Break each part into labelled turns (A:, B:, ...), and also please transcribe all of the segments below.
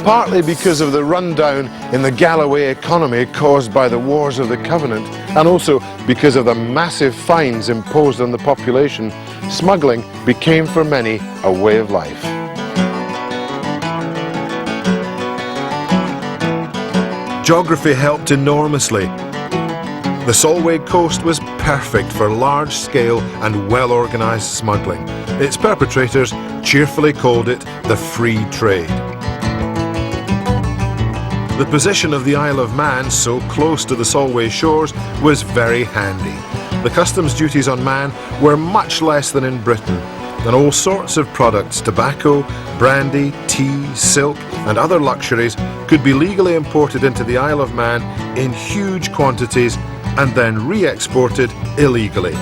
A: partly because of the rundown in the Galloway economy caused by the Wars of the Covenant, and also because of the massive fines imposed on the population, smuggling became for many a way of life. Geography helped enormously. The Solway coast was perfect for large-scale and well-organised smuggling. Its perpetrators cheerfully called it the free trade. The position of the Isle of Man, so close to the Solway shores, was very handy. The customs duties on man were much less than in Britain, and all sorts of products, tobacco, brandy, tea, silk and other luxuries could be legally imported into the Isle of Man in huge quantities and then re-exported illegally.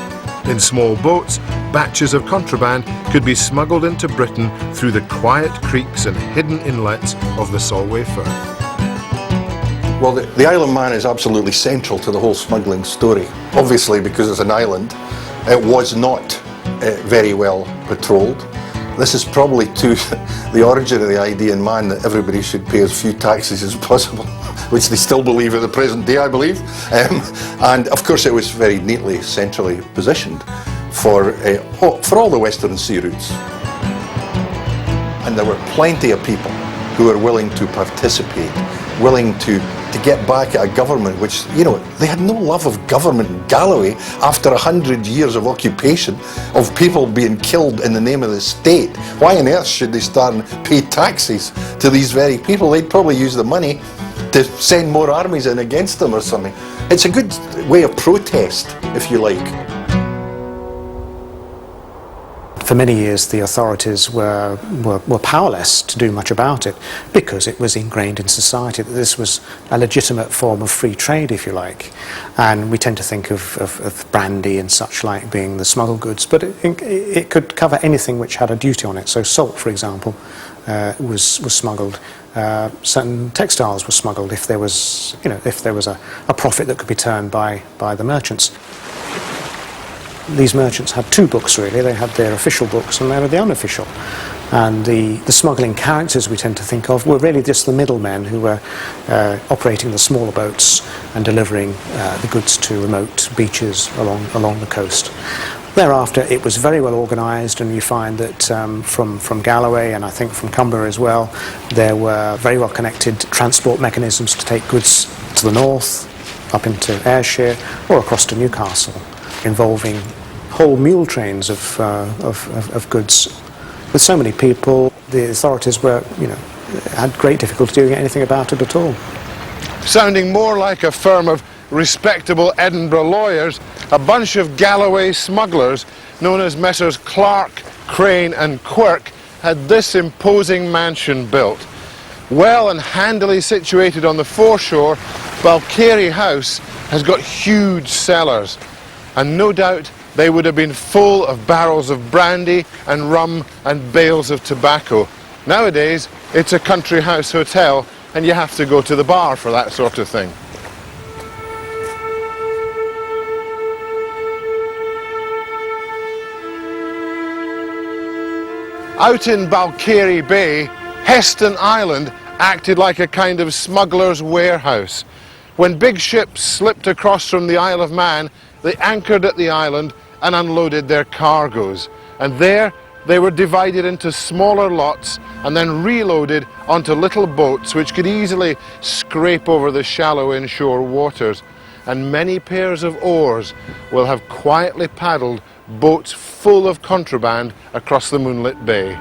A: In small boats, batches of contraband could be smuggled into Britain through the quiet creeks and hidden inlets of the Solway Firth.
B: Well, the Isle of Man is absolutely central to the whole smuggling story. Obviously, because it's an island, it was not very well patrolled. This is probably to the origin of the idea in man that everybody should pay as few taxes as possible, which they still believe at the present day, I believe. And of course it was very neatly, centrally positioned for all the Western sea routes. And there were plenty of people who were willing to participate, willing to get back at a government which, you know, they had no love of government in Galloway after 100 years of occupation, of people being killed in the name of the state. Why on earth should they start and pay taxes to these very people? They'd probably use the money to send more armies in against them or something. It's a good way of protest, if you like.
C: For many years the authorities were powerless to do much about it because it was ingrained in society that this was a legitimate form of free trade, if you like. And we tend to think of brandy and such like being the smuggled goods, but it could cover anything which had a duty on it. So salt, for example, was smuggled. Certain textiles were smuggled if there was, a profit that could be turned by the merchants. These merchants had two books really. They had their official books and they were the unofficial. And the smuggling characters we tend to think of were really just the middlemen who were operating the smaller boats and delivering the goods to remote beaches along the coast. Thereafter it was very well organised, and you find that from Galloway and I think from Cumbria as well, there were very well connected transport mechanisms to take goods to the north, up into Ayrshire or across to Newcastle, involving whole mule trains of goods. With so many people, the authorities had great difficulty doing anything about it at all.
A: Sounding more like a firm of respectable Edinburgh lawyers, a bunch of Galloway smugglers known as Messrs Clark, Crane and Quirk had this imposing mansion built. Well and handily situated on the foreshore, Balcarry House has got huge cellars, and no doubt they would have been full of barrels of brandy and rum and bales of tobacco. Nowadays it's a country house hotel and you have to go to the bar for that sort of thing. Out in Balcarry Bay, Heston Island acted like a kind of smuggler's warehouse. When big ships slipped across from the Isle of Man, they anchored at the island and unloaded their cargoes. And there they were divided into smaller lots and then reloaded onto little boats which could easily scrape over the shallow inshore waters. And many pairs of oars will have quietly paddled boats full of contraband across the moonlit bay.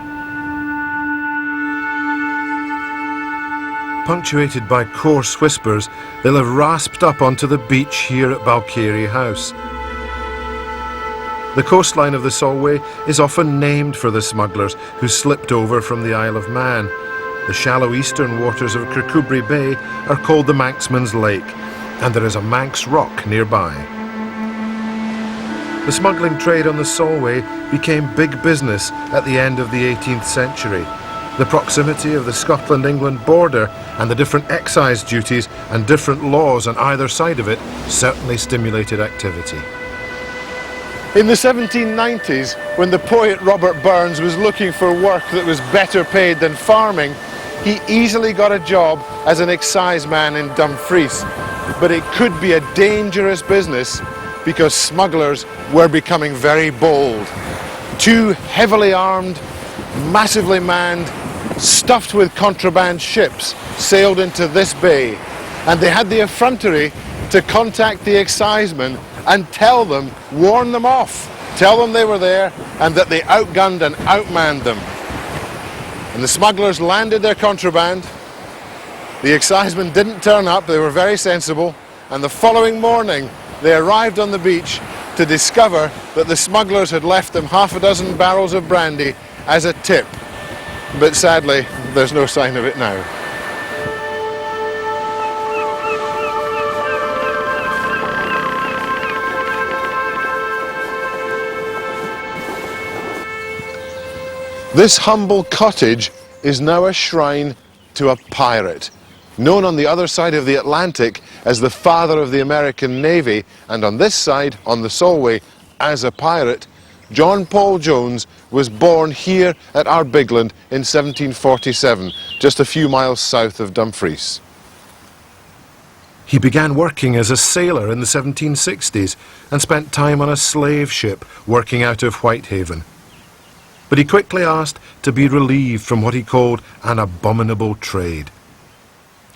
A: Punctuated by coarse whispers, they'll have rasped up onto the beach here at Balcarry House. The coastline of the Solway is often named for the smugglers who slipped over from the Isle of Man. The shallow eastern waters of Kirkcudbright Bay are called the Manxman's Lake, and there is a Manx Rock nearby. The smuggling trade on the Solway became big business at the end of the 18th century. The proximity of the Scotland-England border and the different excise duties and different laws on either side of it certainly stimulated activity. In the 1790s, when the poet Robert Burns was looking for work that was better paid than farming, he easily got a job as an exciseman in Dumfries. But it could be a dangerous business because smugglers were becoming very bold. Two heavily armed, massively manned, stuffed with contraband ships sailed into this bay, and they had the effrontery to contact the excisemen and tell them, warn them off, tell them they were there and that they outgunned and outmanned them. And the smugglers landed their contraband. The excisemen didn't turn up, they were very sensible, and the following morning they arrived on the beach to discover that the smugglers had left them half a dozen barrels of brandy as a tip. But sadly, there's no sign of it now. This humble cottage is now a shrine to a pirate, known on the other side of the Atlantic as the father of the American Navy, and on this side, on the Solway, as a pirate. John Paul Jones was born here at Arbigland in 1747, just a few miles south of Dumfries. He began working as a sailor in the 1760s and spent time on a slave ship working out of Whitehaven. But he quickly asked to be relieved from what he called an abominable trade.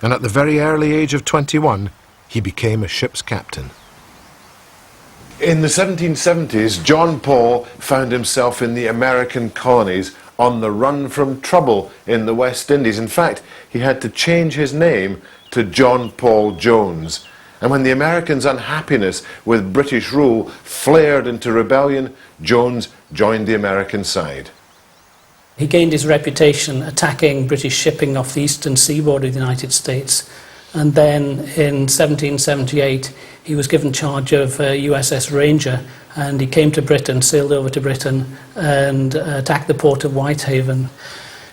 A: And at the very early age of 21, he became a ship's captain. In the 1770s, John Paul found himself in the American colonies on the run from trouble in the West Indies. In fact, he had to change his name to John Paul Jones. And when the Americans' unhappiness with British rule flared into rebellion, Jones joined the American side.
D: He gained his reputation attacking British shipping off the eastern seaboard of the United States. And then in 1778, he was given charge of USS Ranger, and he came to Britain, sailed over to Britain, and attacked the port of Whitehaven.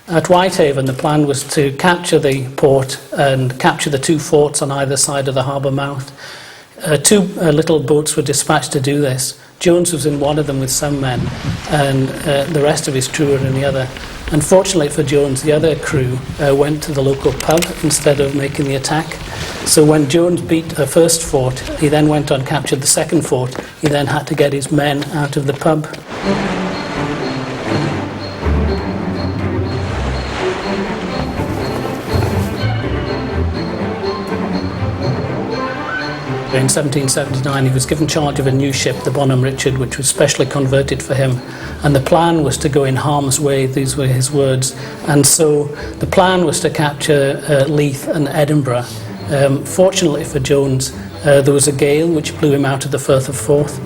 D: At Whitehaven, the plan was to capture the port and capture the two forts on either side of the harbour mouth. Two little boats were dispatched to do this. Jones was in one of them with some men, and the rest of his crew were in the other. Unfortunately for Jones, the other crew went to the local pub instead of making the attack. So when Jones beat the first fort, he then went on, captured the second fort. He then had to get his men out of the pub. In 1779, he was given charge of a new ship, the Bonhomme Richard, which was specially converted for him. And the plan was to go in harm's way, these were his words. And so the plan was to capture Leith and Edinburgh. Fortunately for Jones, there was a gale which blew him out of the Firth of Forth,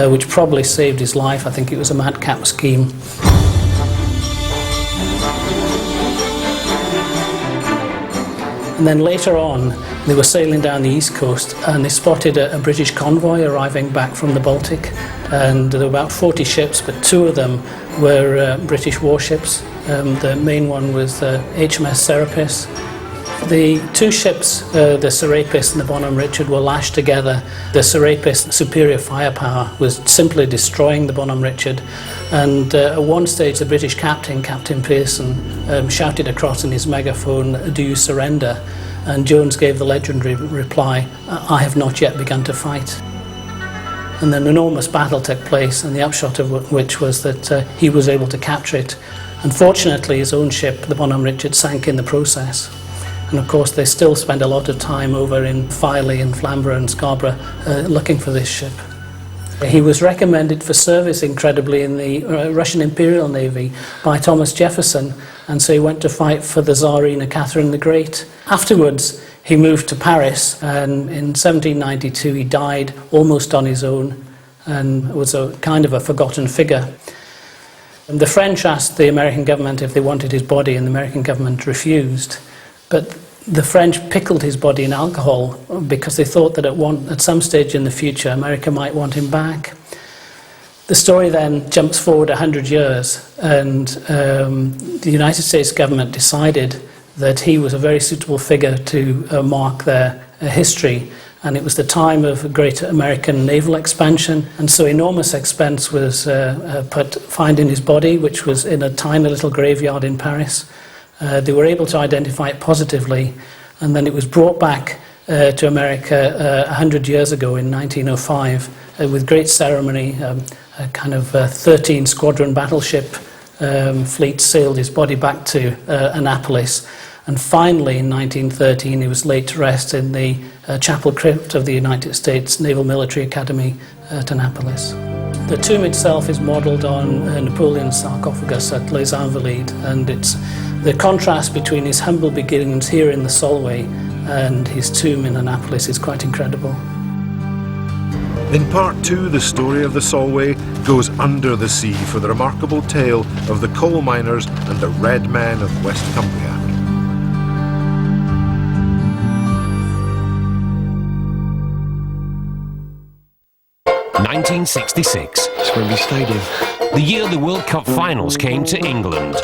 D: which probably saved his life. I think it was a madcap scheme. And then later on, they were sailing down the east coast and they spotted a British convoy arriving back from the Baltic. And there were about 40 ships, but two of them were British warships. The main one was HMS Serapis. The two ships, the Serapis and the Bonhomme Richard, were lashed together. The Serapis' superior firepower was simply destroying the Bonhomme Richard. And at one stage, the British captain, Captain Pearson, shouted across in his megaphone, "Do you surrender?" And Jones gave the legendary reply, "I have not yet begun to fight." And an enormous battle took place, and the upshot of which was that he was able to capture it. Unfortunately, his own ship, the Bonhomme Richard, sank in the process. And of course, they still spend a lot of time over in Filey and Flamborough and Scarborough looking for this ship. He was recommended for service, incredibly, in the Russian Imperial Navy by Thomas Jefferson, and so he went to fight for the Tsarina Catherine the Great. Afterwards, he moved to Paris, and in 1792 he died almost on his own and was a kind of a forgotten figure. And the French asked the American government if they wanted his body, and the American government refused. But the French pickled his body in alcohol because they thought that at some stage in the future America might want him back. The story then jumps forward 100 years, and the United States government decided that he was a very suitable figure to mark their history. And it was the time of great American naval expansion, and so enormous expense was put finding his body, which was in a tiny little graveyard in Paris. They were able to identify it positively, and then it was brought back to America 100 years ago in 1905 with great ceremony. A kind of 13 squadron battleship fleet sailed his body back to Annapolis, and finally in 1913 he was laid to rest in the chapel crypt of the United States Naval Military Academy at Annapolis. The tomb itself is modelled on Napoleon's sarcophagus at Les Invalides, and it's the contrast between his humble beginnings here in the Solway and his tomb in Annapolis is quite incredible.
A: In part 2, the story of the Solway goes under the sea for the remarkable tale of the coal miners and the Red Men of West Cumbria.
E: (1966).
F: Wembley Stadium.
E: The year the World Cup finals came to England.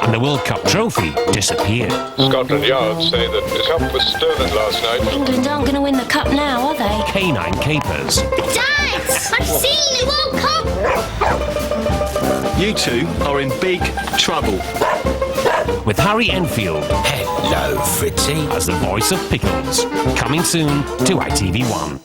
E: And the World Cup trophy disappeared.
G: Scotland Yard say that the cup was stolen last night.
H: England aren't going to win the cup now, are they?
E: Canine capers.
H: Dad! I've seen the World Cup!
F: You two are in big trouble.
E: With Harry Enfield.
I: Hello, Fritzy.
E: As the voice of Pickles. Coming soon to ITV1.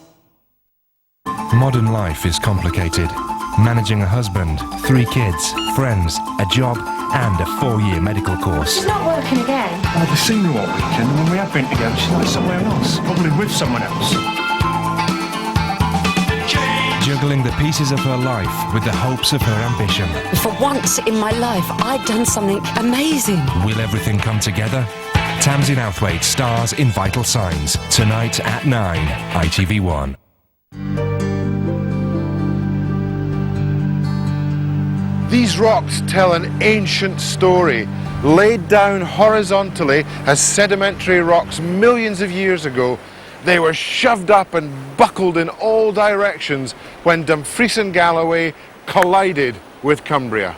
J: Modern life is complicated. Managing a husband, 3 kids, friends, a job, and a 4-year medical course.
H: She's not working again.
K: I've seen her all weekend, and when we have been together, she's like somewhere else, probably with someone else.
J: Juggling the pieces of her life with the hopes of her ambition.
L: For once in my life, I've done something amazing.
J: Will everything come together? Tamsin Outhwaite stars in Vital Signs, tonight at 9, ITV1.
A: These rocks tell an ancient story, laid down horizontally as sedimentary rocks millions of years ago. They were shoved up and buckled in all directions when Dumfries and Galloway collided with Cumbria.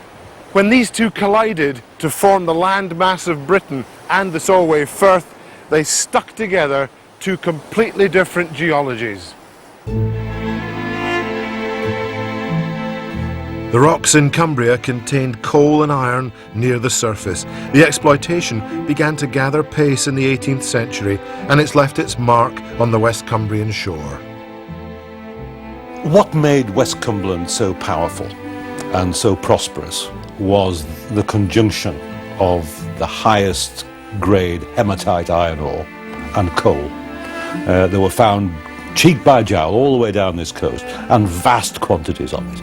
A: When these two collided to form the land mass of Britain and the Solway Firth, they stuck together two completely different geologies. The rocks in Cumbria contained coal and iron near the surface. The exploitation began to gather pace in the 18th century, and it's left its mark on the West Cumbrian shore.
M: What made West Cumberland so powerful and so prosperous was the conjunction of the highest grade hematite iron ore and coal. They were found cheek by jowl all the way down this coast, and vast quantities of it.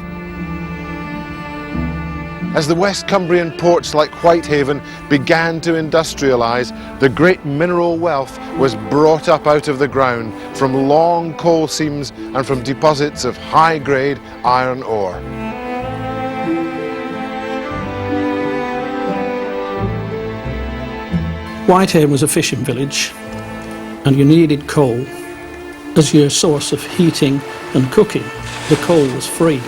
A: As the West Cumbrian ports like Whitehaven began to industrialise, the great mineral wealth was brought up out of the ground from long coal seams and from deposits of high-grade iron ore.
D: Whitehaven was a fishing village, and you needed coal as your source of heating and cooking. The coal was free,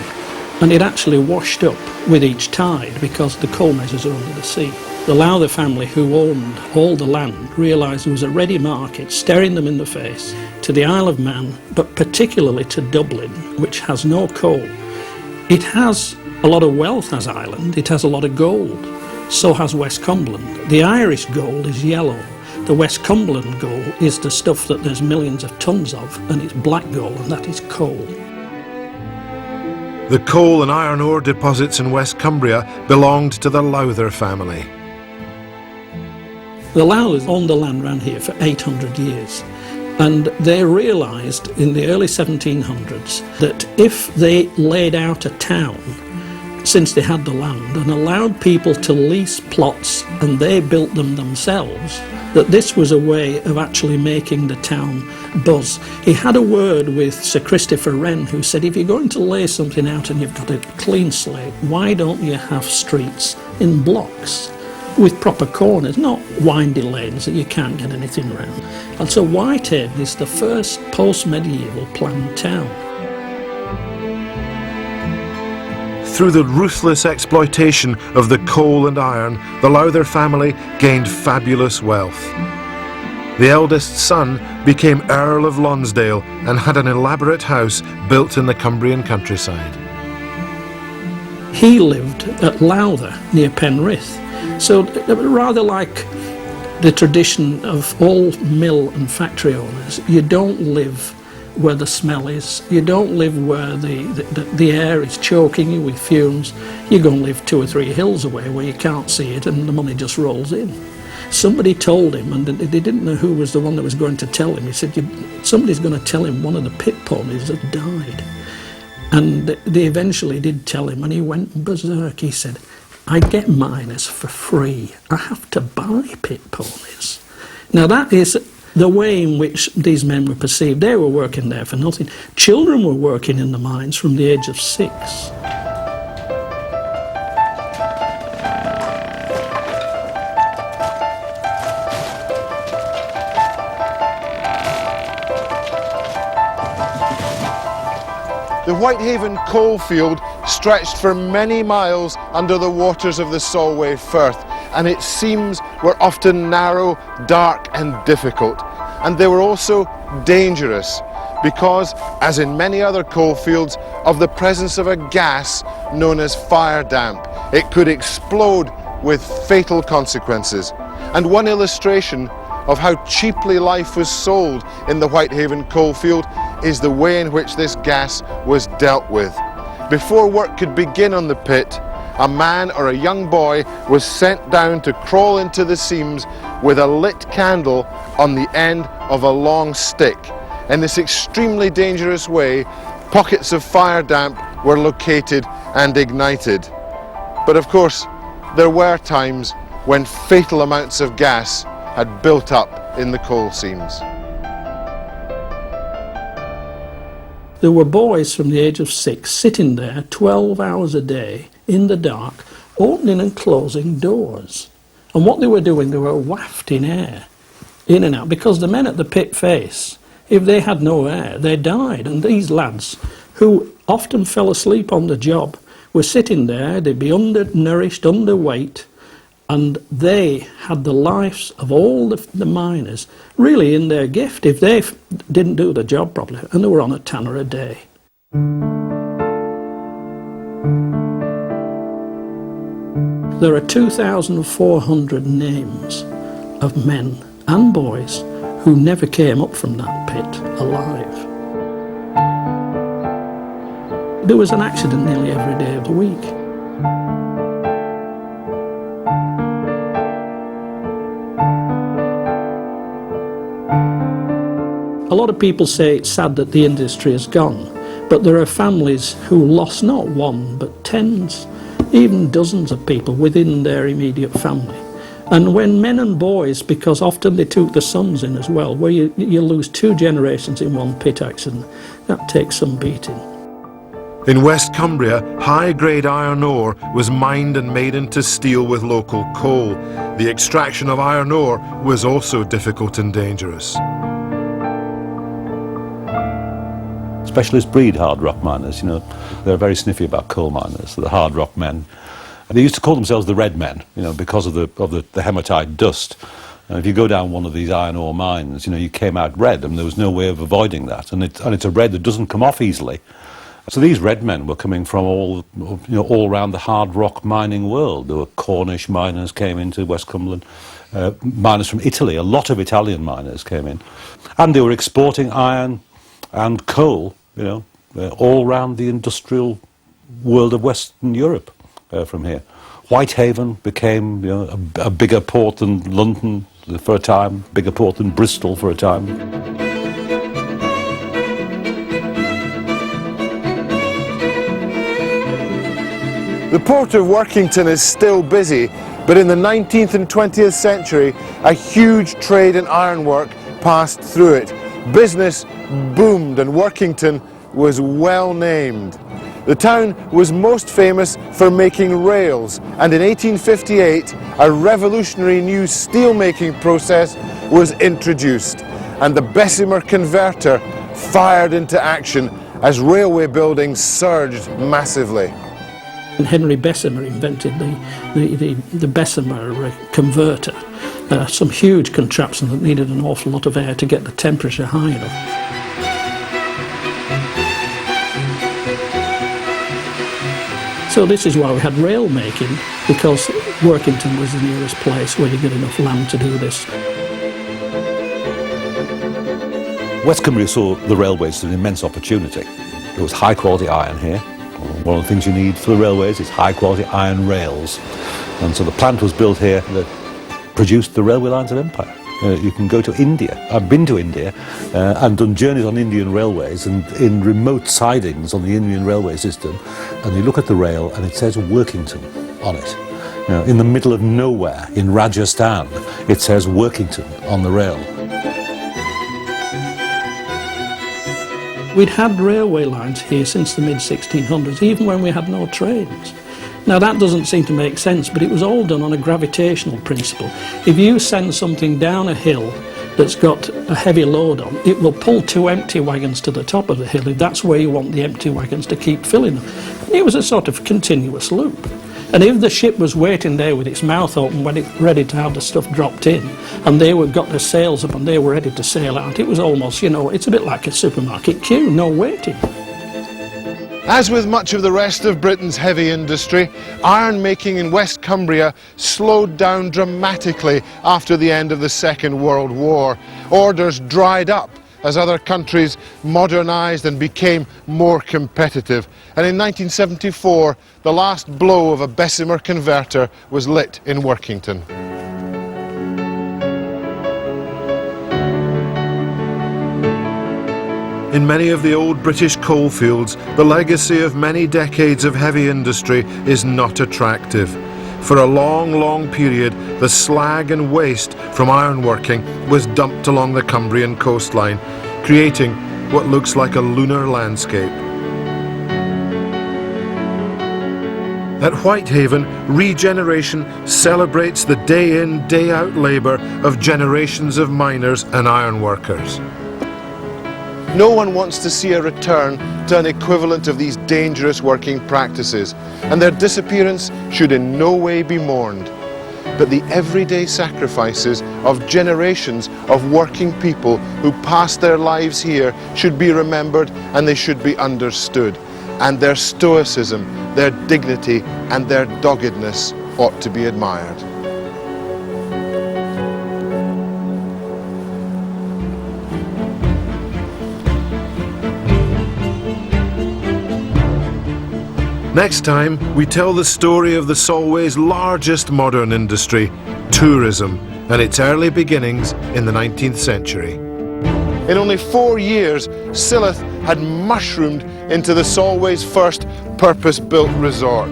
D: and it actually washed up with each tide because the coal measures are under the sea. The Lowther family, who owned all the land, realised there was a ready market staring them in the face to the Isle of Man, but particularly to Dublin, which has no coal. It has a lot of wealth as Ireland, it has a lot of gold. So has West Cumberland. The Irish gold is yellow. The West Cumberland gold is the stuff that there's millions of tons of, and it's black gold, and that is coal.
A: The coal and iron ore deposits in West Cumbria belonged to the Lowther family.
D: The Lowthers owned the land around here for 800 years, and they realised in the early 1700s that if they laid out a town, since they had the land, and allowed people to lease plots and they built them themselves, that this was a way of actually making the town buzz. He had a word with Sir Christopher Wren, who said, if you're going to lay something out and you've got a clean slate, why don't you have streets in blocks with proper corners, not windy lanes that you can't get anything around? And so Whitehaven is the first post-medieval planned town.
A: Through the ruthless exploitation of the coal and iron, the Lowther family gained fabulous wealth. The eldest son became Earl of Lonsdale and had an elaborate house built in the Cumbrian countryside.
D: He lived at Lowther near Penrith, So rather like the tradition of all mill and factory owners, you don't live where the smell is, you don't live where the air is choking you with fumes. You go and live 2 or 3 hills away where you can't see it and the money just rolls in. Somebody told him, and they didn't know who was the one that was going to tell him. He said, somebody's going to tell him one of the pit ponies had died. And they eventually did tell him, and he went berserk. He said, I get miners for free. I have to buy pit ponies. Now that is the way in which these men were perceived. They were working there for nothing. Children were working in the mines from the age of 6.
A: The Whitehaven coalfield stretched for many miles under the waters of the Solway Firth, and its seams were often narrow, dark and difficult. And they were also dangerous because, as in many other coalfields, of the presence of a gas known as fire damp. It could explode with fatal consequences. And one illustration of how cheaply life was sold in the Whitehaven coalfield is the way in which this gas was dealt with. Before work could begin on the pit, a man or a young boy was sent down to crawl into the seams with a lit candle on the end of a long stick. In this extremely dangerous way, pockets of fire damp were located and ignited. But of course, there were times when fatal amounts of gas had built up in the coal seams.
D: There were boys from the age of 6 sitting there 12 hours a day in the dark, opening and closing doors. And what they were doing, they were wafting air in and out, because the men at the pit face, if they had no air, they died. And these lads, who often fell asleep on the job, were sitting there. They'd be undernourished, underweight, and they had the lives of all the miners really in their gift if they didn't do the job properly, and they were on a tanner a day. There are 2,400 names of men and boys who never came up from that pit alive. There was an accident nearly every day of the week. A lot of people say it's sad that the industry has gone, but there are families who lost not one but tens, even dozens of people within their immediate family. And when men and boys, because often they took the sons in as well, where you lose 2 generations in one pit accident, that takes some beating.
A: In West Cumbria, high-grade iron ore was mined and made into steel with local coal. The extraction of iron ore was also difficult and dangerous.
M: Specialist breed hard rock miners, they're very sniffy about coal miners, the hard rock men. And they used to call themselves the red men, because of the hematite dust. And if you go down one of these iron ore mines, you came out red, and there was no way of avoiding that. And it's a red that doesn't come off easily. So these red men were coming from all around the hard rock mining world. There were Cornish miners came into West Cumberland, miners from Italy, a lot of Italian miners came in. And they were exporting iron and coal, all around the industrial world of Western Europe from here. Whitehaven became a bigger port than London for a time, bigger port than Bristol for a time.
A: The port of Workington is still busy, but in the 19th and 20th century, a huge trade in ironwork passed through it. Business boomed and Workington was well named. The town was most famous for making rails, and in 1858 a revolutionary new steel-making process was introduced, and the Bessemer converter fired into action as railway building surged massively.
D: Henry Bessemer invented the Bessemer converter. Some huge contraption that needed an awful lot of air to get the temperature high enough. So this is why we had rail making, because Workington was the nearest place where you get enough land to do this.
M: West Cumbria saw the railways as an immense opportunity. There was high quality iron here. One of the things you need for the railways is high quality iron rails. And so the plant was built here that produced the railway lines of empire. You can go to India. I've been to India and done journeys on Indian railways, and in remote sidings on the Indian railway system, and you look at the rail and it says Workington on it. You know, in the middle of nowhere in Rajasthan, it says Workington on the rail.
D: We'd had railway lines here since the mid-1600s, even when we had no trains. Now that doesn't seem to make sense, but it was all done on a gravitational principle. If you send something down a hill that's got a heavy load on, it will pull 2 empty wagons to the top of the hill if that's where you want the empty wagons to keep filling them. It was a sort of continuous loop. And if the ship was waiting there with its mouth open when it's ready to have the stuff dropped in, and they were got their sails up and they were ready to sail out, it was almost, you know, it's a bit like a supermarket queue, no waiting.
A: As with much of the rest of Britain's heavy industry, iron making in West Cumbria slowed down dramatically after the end of the Second World War. Orders dried up as other countries modernised and became more competitive. And in 1974, the last blow of a Bessemer converter was lit in Workington. In many of the old British coalfields, the legacy of many decades of heavy industry is not attractive. For a long, long period, the slag and waste from ironworking was dumped along the Cumbrian coastline, creating what looks like a lunar landscape. At Whitehaven, regeneration celebrates the day-in, day-out labour of generations of miners and ironworkers. No one wants to see a return to an equivalent of these dangerous working practices, and their disappearance should in no way be mourned. But the everyday sacrifices of generations of working people who passed their lives here should be remembered, and they should be understood. And their stoicism, their dignity and their doggedness ought to be admired. Next time, we tell the story of the Solway's largest modern industry, tourism, and its early beginnings in the 19th century. In only 4 years, Silloth had mushroomed into the Solway's first purpose-built resort.